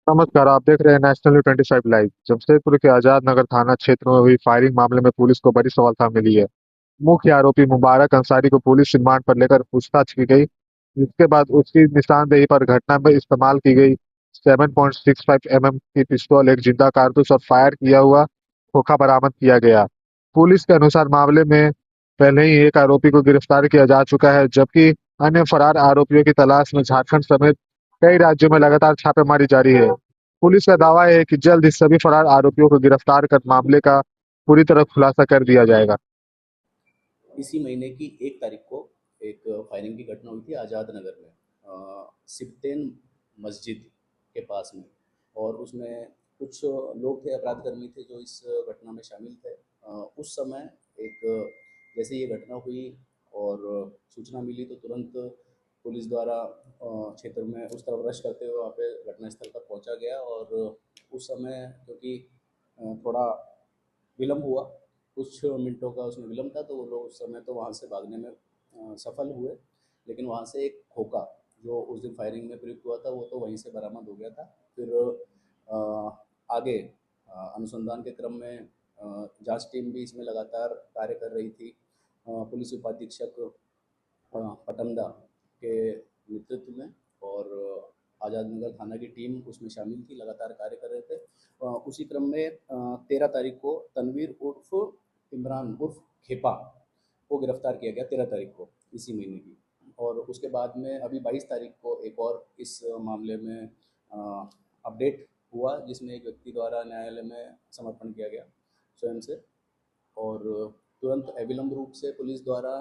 नमस्कार। आप देख रहे हैं नेशनल न्यूज 25 लाइव। जमशेदपुर के आजाद नगर थाना क्षेत्र में हुई फायरिंग मामले में पुलिस को बड़ी सफलता मिली है। मुख्य आरोपी मुबारक अंसारी को पुलिस रिमांड पर लेकर पूछताछ की गई, जिसके बाद उसकी निशानदेही पर घटना में इस्तेमाल की गई 7.65 की पिस्तौल, एक जिंदा कारतूस और फायर किया हुआ खोखा बरामद किया गया। पुलिस के अनुसार मामले में पहले ही एक आरोपी को गिरफ्तार किया जा चुका है, जबकि अन्य फरार आरोपियों की तलाश में झारखंड समेत कई राज्यों में लगातार छापेमारी जारी है। पुलिस का दावा है कि जल्द ही सभी फरार आरोपियों को गिरफ्तार कर मामले का पूरी तरह खुलासा कर दिया जाएगा। इसी महीने की 1 तारीख को एक फायरिंग की घटना हुई थी आज़ाद नगर में, सिप्तेन मस्जिद के पास में। और उसमें कुछ लोग थे, अपराधकर्मी थे जो इस घटना में शामिल थे। उस समय एक जैसे ये घटना हुई और सूचना मिली तो तुरंत पुलिस द्वारा क्षेत्र में उस तरफ रश करते हुए वहाँ पे घटनास्थल पर पहुँचा गया। और उस समय क्योंकि थोड़ा विलम्ब हुआ, कुछ मिनटों का उसमें विलम्ब था, तो वो लोग उस समय तो वहाँ से भागने में सफल हुए। लेकिन वहाँ से एक खोखा जो उस दिन फायरिंग में प्रयुक्त हुआ था वो तो वहीं से बरामद हो गया था। फिर आगे अनुसंधान के क्रम में जांच टीम भी इसमें लगातार कार्य कर रही थी। पुलिस उपाधीक्षक पटमदा के नेतृत्व में, और आज़ाद नगर थाना की टीम उसमें शामिल थी, लगातार कार्य कर रहे थे। उसी क्रम में 13 तारीख को तनवीर उर्फ इमरान उर्फ खेपा को गिरफ्तार किया गया, 13 तारीख को इसी महीने की। और उसके बाद में अभी 22 तारीख को एक और इस मामले में अपडेट हुआ, जिसमें एक व्यक्ति द्वारा न्यायालय में समर्पण किया गया स्वयं से। और तुरंत अविलंब रूप से पुलिस द्वारा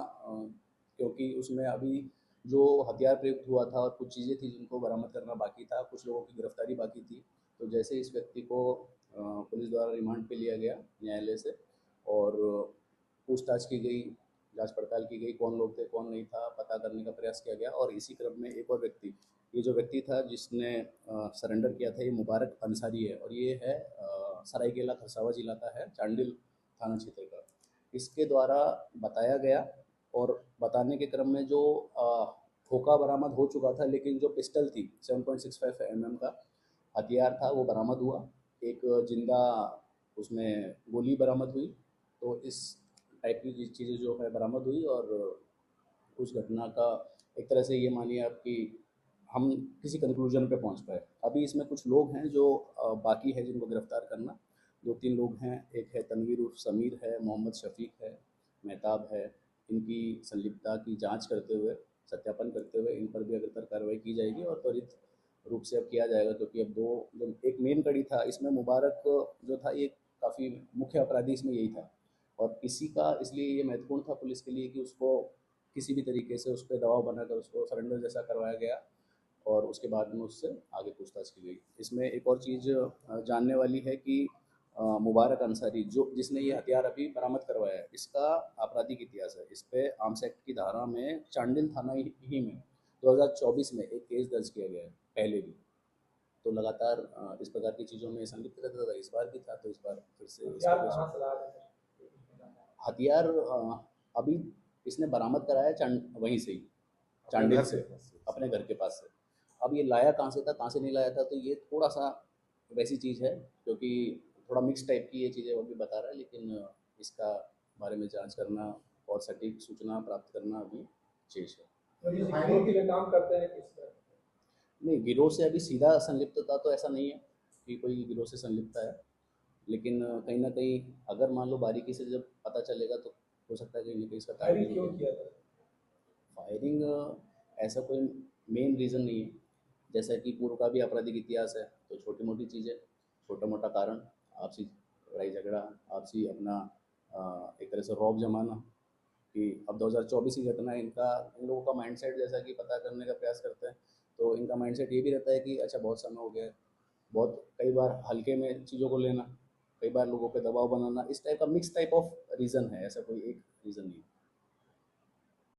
क्योंकि उसमें अभी जो हथियार प्रयुक्त हुआ था और कुछ चीज़ें थी जिनको बरामद करना बाकी था, कुछ लोगों की गिरफ्तारी बाकी थी, तो जैसे इस व्यक्ति को पुलिस द्वारा रिमांड पे लिया गया न्यायालय से, और पूछताछ की गई, जांच पड़ताल की गई, कौन लोग थे कौन नहीं था पता करने का प्रयास किया गया। और इसी क्रम में एक और व्यक्ति, ये जो व्यक्ति था जिसने सरेंडर किया था, ये मुबारक अंसारी है, और ये है सरायकेला खरसावा जिला का है, चांडिल थाना क्षेत्र का। इसके द्वारा बताया गया, और बताने के क्रम में जो खोखा बरामद हो चुका था, लेकिन जो पिस्टल थी 7.65 का हथियार था वो बरामद हुआ। एक जिंदा उसमें गोली बरामद हुई। तो इस टाइप की चीज़ें जो है बरामद हुई, और उस घटना का एक तरह से ये मानिए आप कि हम किसी कंक्लूजन पे पहुंच पाए। अभी इसमें कुछ लोग हैं जो बाकी है जिनको गिरफ्तार करना। 2-3 लोग हैं, एक है तनवीर उर्फ समीर है, मोहम्मद शफीक है, मेहताब है। इनकी संलिप्तता की जांच करते हुए, सत्यापन करते हुए इन पर भी अग्रतर कार्रवाई की जाएगी और त्वरित रूप से अब किया जाएगा, क्योंकि अब दो जो एक मेन कड़ी था इसमें, मुबारक जो था ये काफ़ी मुख्य अपराधी इसमें यही था। और इसी का इसलिए ये महत्वपूर्ण था पुलिस के लिए कि उसको किसी भी तरीके से उस पर दबाव बनाकर उसको सरेंडर जैसा करवाया गया, और उसके बाद में उससे आगे पूछताछ की गई। इसमें एक और चीज़ जानने वाली है कि मुबारक अंसारी जो जिसने ये हथियार अभी बरामद करवाया है, इसका आपराधिक इतिहास है। इस पे आर्म्स एक्ट की धारा में चांडिल थाना ही में 2024 में एक केस दर्ज किया गया है पहले भी। तो लगातार इस प्रकार की चीज़ों में संलिप्त रहता था, इस बार भी था, तो इस बार फिर से हथियार अभी इसने बरामद कराया वहीं से ही, चांडिल से, अपने घर के पास से। अब ये लाया कहाँ से था कहाँ से नहीं लाया था, तो ये थोड़ा सा वैसी चीज़ है, क्योंकि थोड़ा मिक्स टाइप की ये चीज़ें वो भी बता रहा है, लेकिन इसका बारे में जांच करना और सटीक सूचना प्राप्त करना अभी शेष है। और ये गिरोह के लिए काम करते हैं किस तरह? नहीं, गिरोह से अभी सीधा संलिप्तता तो ऐसा नहीं है कि कोई गिरोह से संलिप्त है, लेकिन कहीं ना कहीं अगर मान लो बारीकी से जब पता चलेगा तो हो सकता है कहीं ना कहीं इसका कारण फायरिंग क्यों किया था? फायरिंग ऐसा कोई मेन रीज़न नहीं है। जैसा कि पूर्व का भी आपराधिक इतिहास है, तो छोटी मोटी चीज़ें, छोटा मोटा कारण, आपसी लड़ाई झगड़ा, आपसी अपना एक तरह से रौब जमाना। कि अब 2024 की घटना है, इनका इन लोगों का माइंडसेट जैसा कि पता करने का प्रयास करते हैं, तो इनका माइंडसेट ये भी रहता है कि अच्छा बहुत समय हो गया है, बहुत कई बार हल्के में चीज़ों को लेना, कई बार लोगों पे दबाव बनाना, इस टाइप का मिक्स टाइप ऑफ रीज़न है, ऐसा कोई एक रीज़न नहीं है।